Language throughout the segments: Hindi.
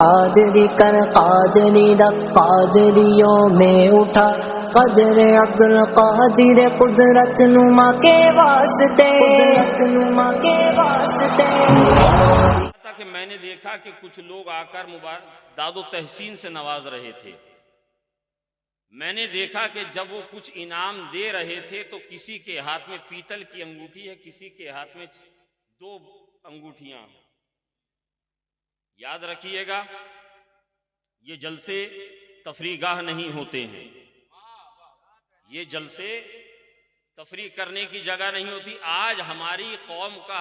कादरी कर कादरी रख कादरियों में उठा कदर अब्दुल कादिर कुदरत नुमा के वास्ते कि मैंने देखा कि कुछ लोग आकर दादो तहसीन से नवाज रहे थे। मैंने देखा कि जब वो कुछ इनाम दे रहे थे तो किसी के हाथ में पीतल की अंगूठी है, किसी के हाथ में 2 अंगूठियां हैं। याद रखिएगा, ये जलसे तफरीगाह नहीं होते हैं, ये जलसे तफरीक करने की जगह नहीं होती। आज हमारी कौम का,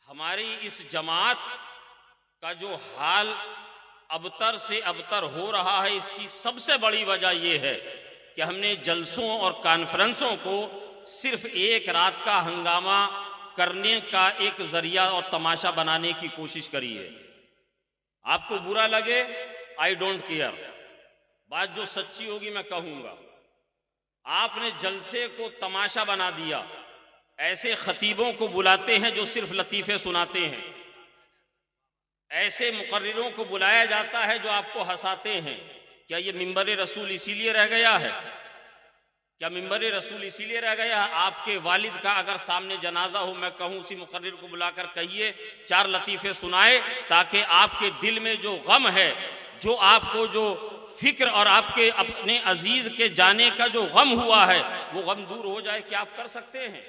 हमारी इस जमात का जो हाल अबतर से अबतर हो रहा है, इसकी सबसे बड़ी वजह यह है कि हमने जलसों और कॉन्फ्रेंसों को सिर्फ एक रात का हंगामा करने का एक जरिया और तमाशा बनाने की कोशिश करी है। आपको बुरा लगे, आई डोंट केयर, बात जो सच्ची होगी मैं कहूंगा। आपने जलसे को तमाशा बना दिया। ऐसे खतीबों को बुलाते हैं जो सिर्फ लतीफे सुनाते हैं, ऐसे मुकर्रिरों को बुलाया जाता है जो आपको हंसाते हैं। क्या ये मिंबर रसूल इसीलिए रह गया है? क्या मिंबर रसूल इसीलिए रह गया? आपके वालिद का अगर सामने जनाजा हो, मैं कहूं उसी मुकर्रिर को बुलाकर कहिए 4 लतीफ़े सुनाए, ताकि आपके दिल में जो गम है, जो आपको जो फिक्र और आपके अपने अजीज के जाने का जो गम हुआ है, वो गम दूर हो जाए। क्या आप कर सकते हैं?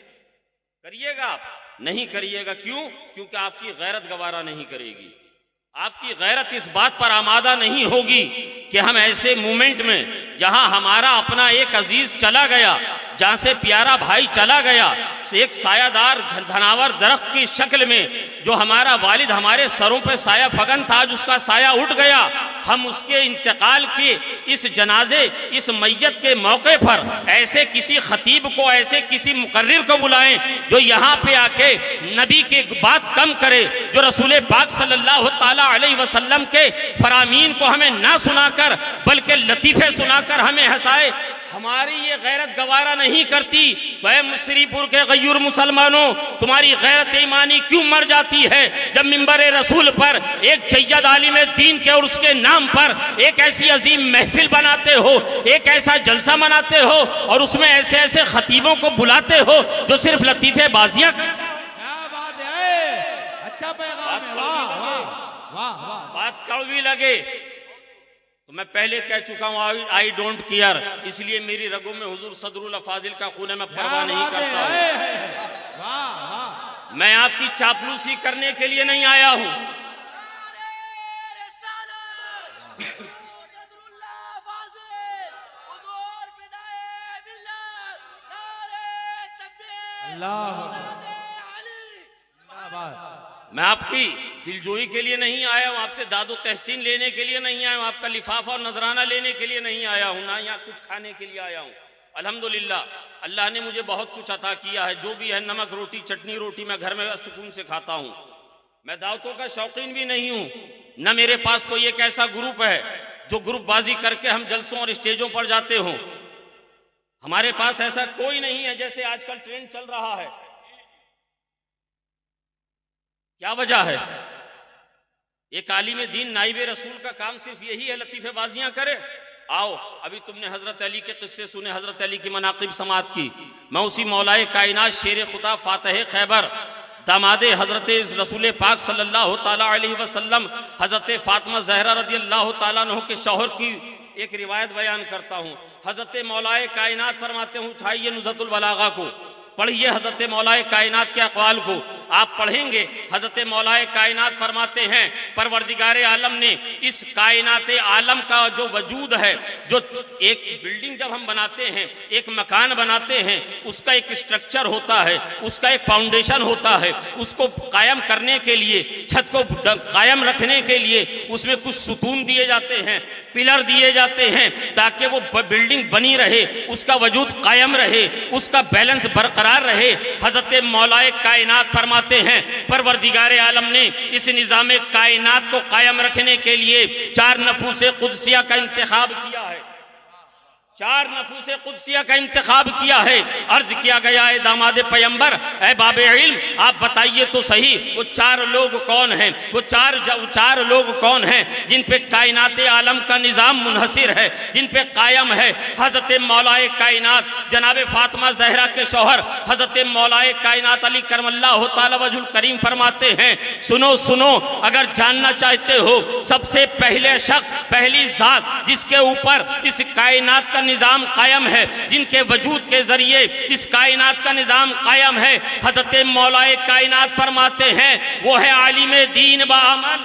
करिएगा? आप नहीं करिएगा। क्यों? क्योंकि आपकी गैरत गवारा नहीं करेगी। आपकी गैरत इस बात पर आमादा नहीं होगी कि हम ऐसे मोमेंट में, जहां हमारा अपना एक अजीज चला गया, जहां से प्यारा भाई चला गया, एक सायादार धनावर दरख्त की शक्ल में जो हमारा वालिद हमारे सरों पे साया फगन था, आज उसका साया उठ गया, हम उसके इंतकाल के इस जनाजे, इस मैयत के मौके पर ऐसे किसी खतीब को, ऐसे किसी मुकर्रिर को बुलाएं जो यहाँ पे आके नबी के बात कम करे, जो रसूल पाक सल्लल्लाहु ताला अलैहि वसल्लम के फरामीन को हमें ना सुनाकर बल्कि लतीफ़े सुनाकर हमें हंसाए। हमारी ये गैरत गवारा नहीं करती तो ऐ मुसरीपुर के गयूर मुसलमानों, तुम्हारी गैरत ईमानी क्यों मर जाती है जब मिंबर रसूल पर एक सैयद आलिम दीन के और उसके नाम पर एक ऐसी अजीम महफिल बनाते हो, एक ऐसा जलसा मनाते हो और उसमें ऐसे ऐसे खतीबों को बुलाते हो जो सिर्फ लतीफे बाजियां। क्या बात है, अच्छा पैगाम है, वाह वाह वाह वाह। बात कड़वी लगे तो मैं पहले कह चुका हूं, आई डोंट केयर, इसलिए मेरी रगों में हुजूर सदरुल फाजिल का खून है, मैं परवाह नहीं करता हूं। वाह वाह। मैं आपकी चापलूसी करने के लिए नहीं आया हूं। मैं आपकी दिलजोई के लिए नहीं आया हूं, आपसे दादो तहसीन लेने के लिए नहीं आया हूं, आपका लिफाफा और नजराना लेने के लिए नहीं आया हूं, ना यहाँ कुछ खाने के लिए आया हूं। अल्हम्दुलिल्लाह, अल्लाह ने मुझे बहुत कुछ अता किया है। जो भी है, नमक रोटी चटनी रोटी मैं घर में सुकून से खाता हूं। मैं दावतों का शौकीन भी नहीं हूं, न मेरे पास कोई एक ऐसा ग्रुप है जो ग्रुपबाजी करके हम जलसों और स्टेजों पर जाते हों। हमारे पास ऐसा कोई नहीं है जैसे आजकल ट्रेंड चल रहा है। क्या वजह है? एक आलिम दीन नाइब रसूल का काम सिर्फ यही है लतीफेबाजियां करे? आओ, अभी तुमने हजरत अली के किस्से सुने, हजरत अली की मनाकिब समात की। मैं उसी मौलाए कायनात शेर खुदा फातह खैबर दामादे हजरत रसूल पाक सल्लल्लाहु ताला अलैहि वसल्लम हजरत फातिमा ज़हरा रदी अल्लाह ताला अन्हा के शौहर की एक रिवायत बयान करता हूँ। हजरत मौलाए कायनात फरमाते हैं, उठाइए नुज़हतुल बलागा को, पढ़िए हजरत मौलाए कायनात के अक़वाल को। आप पढ़ेंगे, हजरत मौलाए कायनात फरमाते हैं, परवरदिगारे आलम ने इस कायनात आलम का जो वजूद है, जो एक बिल्डिंग जब हम बनाते हैं, एक मकान बनाते हैं, उसका एक स्ट्रक्चर होता है, उसका एक फाउंडेशन होता है। उसको कायम करने के लिए, छत को कायम रखने के लिए उसमें कुछ सुतून दिए जाते हैं, पिलर दिए जाते हैं, ताकि वो बिल्डिंग बनी रहे, उसका वजूद कायम रहे, उसका बैलेंस बरकरार रहे। हजरत मौलाए कायनात फरमाते हैं, परवरदिगारे आलम ने इस निज़ाम कायनात को कायम रखने के लिए 4 नफूसे कुदसिया का इंतखाब किया है। 4 नफूसे कुदसिया का इंतखाब किया है। अर्ज किया गया है दामाद पैगंबर, ऐ बाबे इल्म आप बताइए तो सही वो 4 लोग कौन हैं, वो चार लोग कौन हैं जिन पे कायनात आलम का निज़ाम मुनहसिर है, जिन पे कायम है। हज़रत मौलाए कायनात जनाब फातिमा ज़हरा के शौहर हज़रत मौलाए कायनात अली करमल्लाहु तआला वजहुल करीम फरमाते हैं, सुनो सुनो अगर जानना चाहते हो सबसे पहले शख्स, पहली ज़ात जिसके ऊपर इस कायनात का निजाम कायम है, जिनके वजूद के जरिए इस कायनात का निजाम कायम है, हज़रत मौलाए कायनात फरमाते हैं वो है आलिम दीन बाअमल।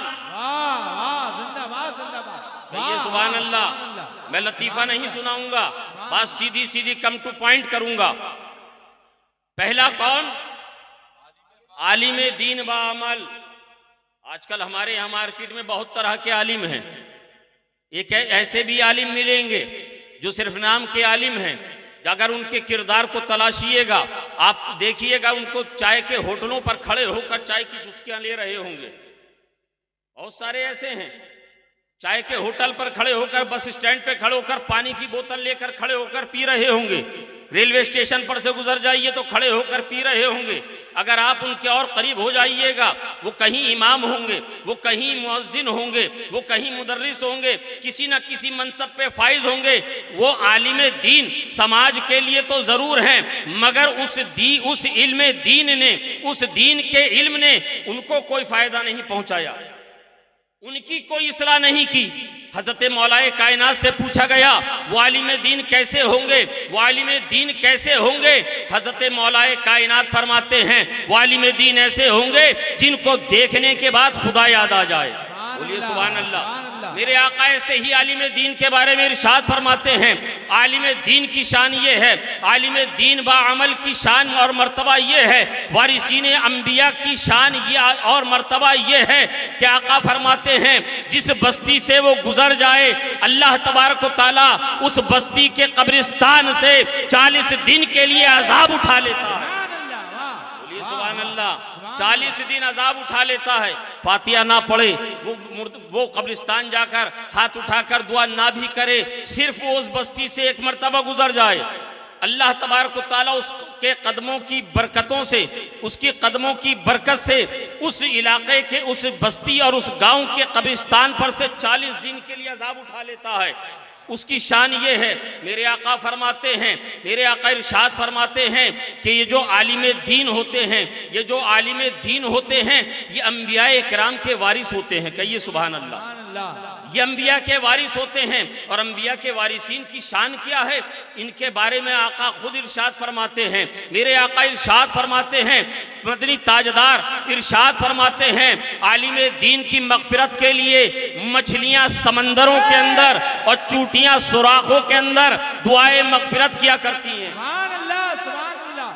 कहिए सुभान अल्लाह। मैं लतीफा नहीं सुनाऊंगा, बात सीधी सीधी कम टू पॉइंट करूंगा। पहला कौन? आलिम दीन बाअमल। आजकल हमारे यहाँ मार्केट में बहुत तरह के आलिम हैं। एक ऐसे भी आलिम मिलेंगे जो सिर्फ नाम के आलिम हैं, अगर उनके किरदार को तलाशिएगा आप देखिएगा उनको चाय के होटलों पर खड़े होकर चाय की चुस्कियां ले रहे होंगे। बहुत सारे ऐसे हैं, चाय के होटल पर खड़े होकर, बस स्टैंड पे खड़े होकर पानी की बोतल लेकर खड़े होकर पी रहे होंगे। रेलवे स्टेशन पर से गुजर जाइए तो खड़े होकर पी रहे होंगे। अगर आप उनके और करीब हो जाइएगा वो कहीं इमाम होंगे, वो कहीं मुअज्जिन होंगे, वो कहीं मुदर्रिस होंगे, किसी न किसी मनसब पे फाइज होंगे। वो आलिम दीन समाज के लिए तो जरूर हैं, मगर उस इल्म दीन ने, उस दीन के इल्म ने उनको कोई फायदा नहीं पहुंचाया, उनकी कोई इस्लाह नहीं की। हजरत मौलाए कायनात से पूछा गया वो आलिम दीन कैसे होंगे, वो आलिम दीन कैसे होंगे? हजरत मौलाए कायनात फरमाते हैं वो आलिम दीन ऐसे होंगे जिनको देखने के बाद खुदा याद आ जाए। बोलिए सुभान अल्लाह। मेरे आका ऐसे ही आलिम दीन के बारे में इरशाद फरमाते हैं, आलिम दीन की शान ये है, आलिम दीन बाअमल की शान और मर्तबा ये है, वारिसीने अंबिया की शान ये और मर्तबा ये है कि आका फरमाते हैं जिस बस्ती से वो गुजर जाए अल्लाह तबारक व तआला उस बस्ती के कब्रिस्तान से 40 दिन के लिए अजाब उठा लेता है। बोलिए सुभान अल्लाह। 40 दिन अजाब उठा लेता है। फातिहा ना पढ़े, वो कब्रिस्तान जाकर हाथ उठाकर दुआ ना भी करे, सिर्फ वो उस बस्ती से एक मर्तबा गुजर जाए, अल्लाह तबारक व तआला उसके कदमों की बरकतों से, उसकी कदमों की बरकत से उस इलाके के, उस बस्ती और उस गांव के कब्रिस्तान पर से 40 दिन के लिए अजाब उठा लेता है। उसकी शान ये है। मेरे आका फरमाते हैं, मेरे आका इरशाद फरमाते हैं कि ये जो आलिम दीन होते हैं, ये जो आलिम दीन होते हैं ये अंबिया इकराम के वारिस होते हैं। कहिए सुभान अल्लाह। ये अंबिया के वारिस होते हैं। और अंबिया के वारिसीन की शान क्या है, इनके बारे में आका खुद इरशाद फरमाते हैं। मेरे आका इरशाद फरमाते हैं, मदनी ताजदार इरशाद फरमाते हैं आलिम दीन की मगफिरत के लिए मछलियां समंदरों के अंदर और चूटियां सुराखों के अंदर दुआए मगफिरत किया करती हैं।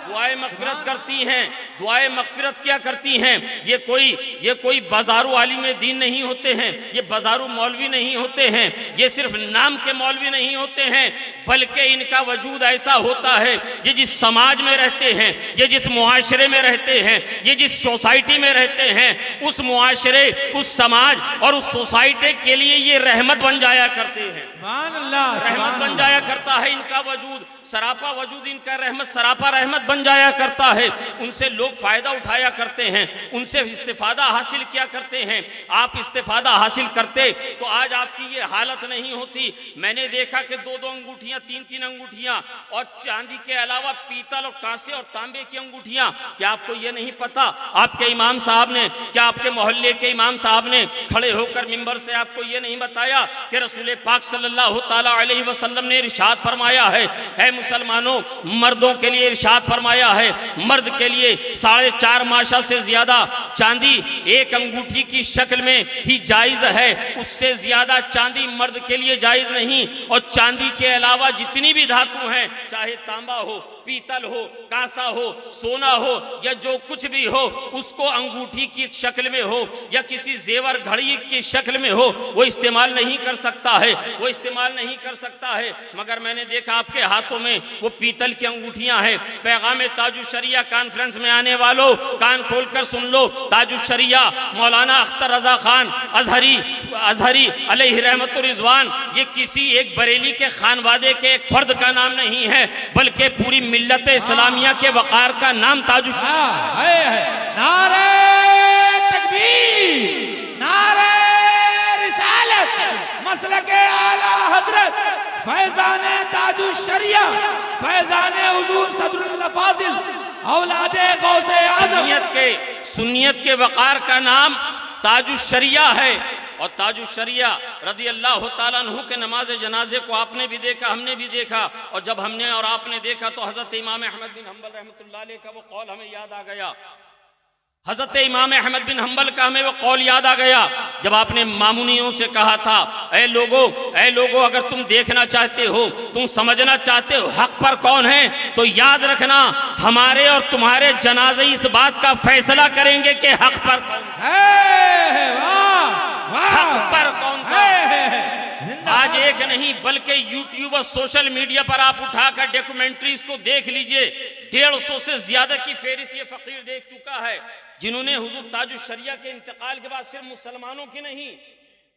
दुआए मगफिरत करती हैं, दुआए मगफिरत क्या करती हैं। ये कोई बाजारू आलिम दीन नहीं होते हैं, ये बाजारू मौलवी नहीं होते हैं, ये सिर्फ नाम के मौलवी नहीं होते हैं, बल्कि इनका वजूद ऐसा होता है ये जिस समाज में रहते हैं, ये जिस मुआशरे में रहते हैं, ये जिस सोसाइटी में रहते हैं, उस मुआशरे, उस समाज और उस सोसाइटी के लिए ये रहमत बन जाया करते हैं। रहमत बन जाया करता है इनका वजूद, सरापा वजूद इनका रहमत, सरापा रहमत बन जाया करता है। उनसे लोग फायदा उठाया करते हैं, उनसे इस्तिफादा हासिल किया करते हैं। आप इस्तिफादा हासिल करते तो आज आपकी ये हालत नहीं होती। मैंने देखा कि 2-2 अंगूठियां, 3-3 अंगूठियां और चांदी के अलावा पीतल और कांसे और तांबे की अंगूठियां। क्या आपको ये नहीं पता, आपके इमाम साहब ने, क्या आपके मोहल्ले के इमाम साहब ने खड़े होकर मिंबर से आपको ये नहीं बताया कि रसूल पाक सल्लल्लाहु ताला अलैहि वसल्लम ने इरशाद फरमाया है, ऐ मुसलमानों, मर्दों के लिए इरशाद फरमाया है, मर्द के लिए 4.5 माशा से ज्यादा चांदी एक अंगूठी की शक्ल में ही जायज है, उससे ज्यादा चांदी मर्द के लिए जायज नहीं। और चांदी के अलावा जितनी भी धातु हैं, चाहे तांबा हो, पीतल हो, कांसा हो, सोना हो या जो कुछ भी हो, उसको अंगूठी की शक्ल में हो या किसी जेवर घड़ी की शक्ल में हो, वो इस्तेमाल नहीं कर सकता है, वो इस्तेमाल नहीं कर सकता है। मगर मैंने देखा आपके हाथों में वो पीतल की अंगूठियां हैं। पैगाम ताजुश शरिया कॉन्फ्रेंस में आने वालों, कान खोलकर सुन लो, ताजुश शरिया मौलाना अख्तर रजा खान अजहरी अलैहि रहमतुर रिजवान, ये किसी एक बरेली के खानवादे के एक फर्द का नाम नहीं है, बल्कि पूरी मिल्लत इस्लामिया के वकार का नाम ताजुश। नारे तकबीर, नारे रिसालत, मसलके आला हजरत फैजाने ताजुश शरिया, फैजाने हुजूर सदरुल फाजिल औलादे गौसे आज़म। सुन्नियत के वकार का नाम ताजुश शरिया है। और ताजुश शरिया रदी अल्लाह ताला अन्हु के नमाज जनाजे को आपने भी देखा, हमने भी देखा। और जब हमने और आपने देखा तो हजरत इमाम अहमद बिन हंबल रहमतुल्लाह अलैह का वो कौल हमें याद आ गया। हजरत इमाम अहमद बिन हंबल का हमें वो कौल याद आ गया जब आपने मामूनियों से कहा था, ऐ लोगो अगर तुम देखना चाहते हो, तुम समझना चाहते हो हक पर कौन है, तो याद रखना हमारे और तुम्हारे जनाजे इस बात का फैसला करेंगे कि हक पर कौन है, हक पर कौन था। आज एक नहीं बल्कि यूट्यूब और सोशल मीडिया पर आप उठाकर डॉक्यूमेंट्रीज को देख लीजिए, 150 से ज्यादा की फेहरिस्त ये फकीर देख चुका है, जिन्होंने हुजूर ताजुश शरिया के इंतकाल के बाद सिर्फ मुसलमानों की नहीं,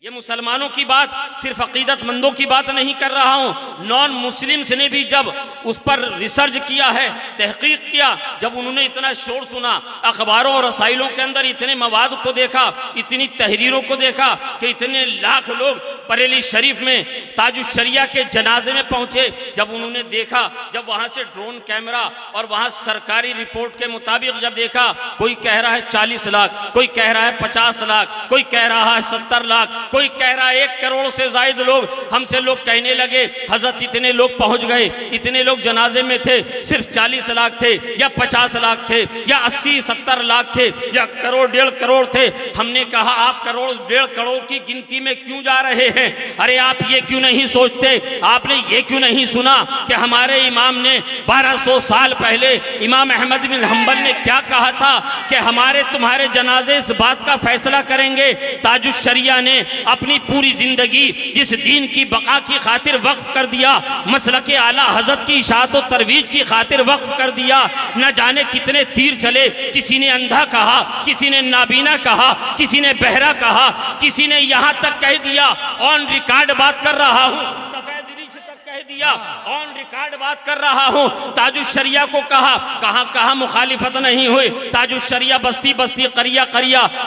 ये मुसलमानों की बात, सिर्फ अकीदतमंदों की बात नहीं कर रहा हूं, नॉन मुस्लिम्स ने भी जब उस पर रिसर्च किया है, तहकीक किया, जब उन्होंने इतना शोर सुना, अखबारों और रसाइलों के अंदर इतने मवाद को देखा, इतनी तहरीरों को देखा कि इतने लाख लोग बरेली शरीफ में ताजुश शरिया के जनाजे में पहुंचे, जब उन्होंने देखा, जब वहां से ड्रोन कैमरा और वहां सरकारी रिपोर्ट के मुताबिक जब देखा, कोई कह रहा है 40 लाख, कोई कह रहा है 50 लाख, कोई कह रहा है 70 लाख, कोई कह रहा है 1 करोड़ से ज्यादा लोग, हमसे लोग कहने लगे हजरत इतने लोग पहुंच गए, इतने लोग जनाजे में थे, सिर्फ 40 लाख थे या 50 लाख थे या 80-70 लाख थे या करोड़ 1.5 करोड़ थे। हमने कहा आप करोड़ 1.5 करोड़ की गिनती में क्यों जा रहे हैं? अरे आप ये क्यों नहीं सोचते, आपने ये क्यों नहीं सुना कि हमारे इमाम ने 1200 साल पहले इमाम अहमद बिन हंबल ने क्या कहा था कि हमारे तुम्हारे जनाजे इस बात का फैसला करेंगे। ताजुश शरिया ने अपनी पूरी जिंदगी जिस दीन की बका की खातिर वक्फ कर दिया, मसलके आला हजरत की इशाअत और तरवीज की खातिर वक्फ कर दिया, न जाने कितने तीर चले, किसी ने अंधा कहा, किसी ने नाबीना कहा, किसी ने बहरा कहा, किसी ने यहां तक कह दिया, ऑन रिकॉर्ड बात कर रहा हूं, सफेद रीछ तक कह दिया, ऑन रिकॉर्ड बात कर रहा हूं। ताजुश शरिया को कहा मुखालिफत नहीं हुई, ताजुश शरिया बस्ती बस्ती करिया,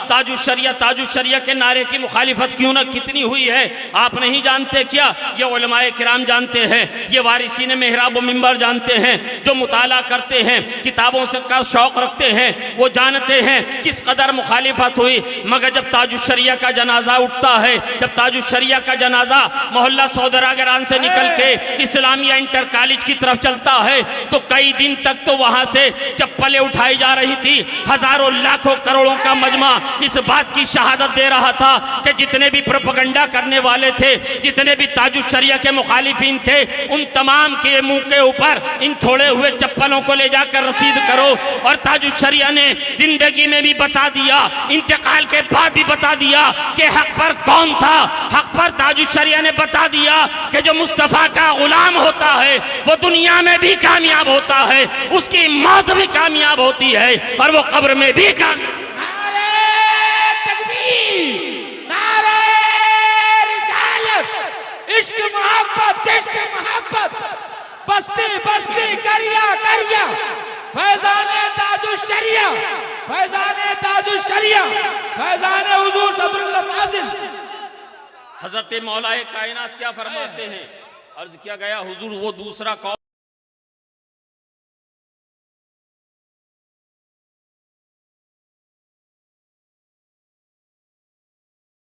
ताजुश शरिया के नारे की मुखालिफत क्यों ना कितनी हुई है, आप नहीं जानते क्या? ये उलमाए किराम जानते हैं, ये वारिसीन मेहराब व मिंबर जानते हैं, जो मुताला करते हैं, किताबों से का शौक रखते हैं, वो जानते हैं किस कदर मुखालिफत हुई। मगर जब ताजुश शरिया का जनाजा उठता है, जब ताजुश शरिया का जनाजा मोहल्ला सौदागरान से निकल के इस्लामिया इंटर कॉलेज की तरफ चलता है, तो कई दिन तक तो वहां से चप्पलें उठाई जा रही थी, हजारों लाखों करोड़ों का मजमा इस बात की शहादत दे रहा था कि जितने भी प्रोपेगेंडा करने वाले थे, जितने भी ताजुश शरिया के मुखालिफिन थे, उन तमाम के मुंह के ऊपर इन छोड़े हुए चप्पलों को ले जाकर रसीद करो। और ताजुश शरिया ने जिंदगी में भी बता दिया, इंतकाल के बाद भी बता दिया कि हक पर कौन था। हक पर ताजुश शरिया ने बता दिया कि जो मुस्तफा का गुलाम होता है वो दुनिया में भी कामयाब होता है, उसकी मौत भी कामयाब होती है और वो कब्र में भी कामयाब। इश्क मोहब्बत बस्ती बस्ती करिया फैजाने ताजुश शरिया, फैजाने हुजूर सदरुल फाजिल। हजरत मौलाए कायनात क्या फरमाते हैं? अर्ज किया गया हुजूर वो दूसरा कौन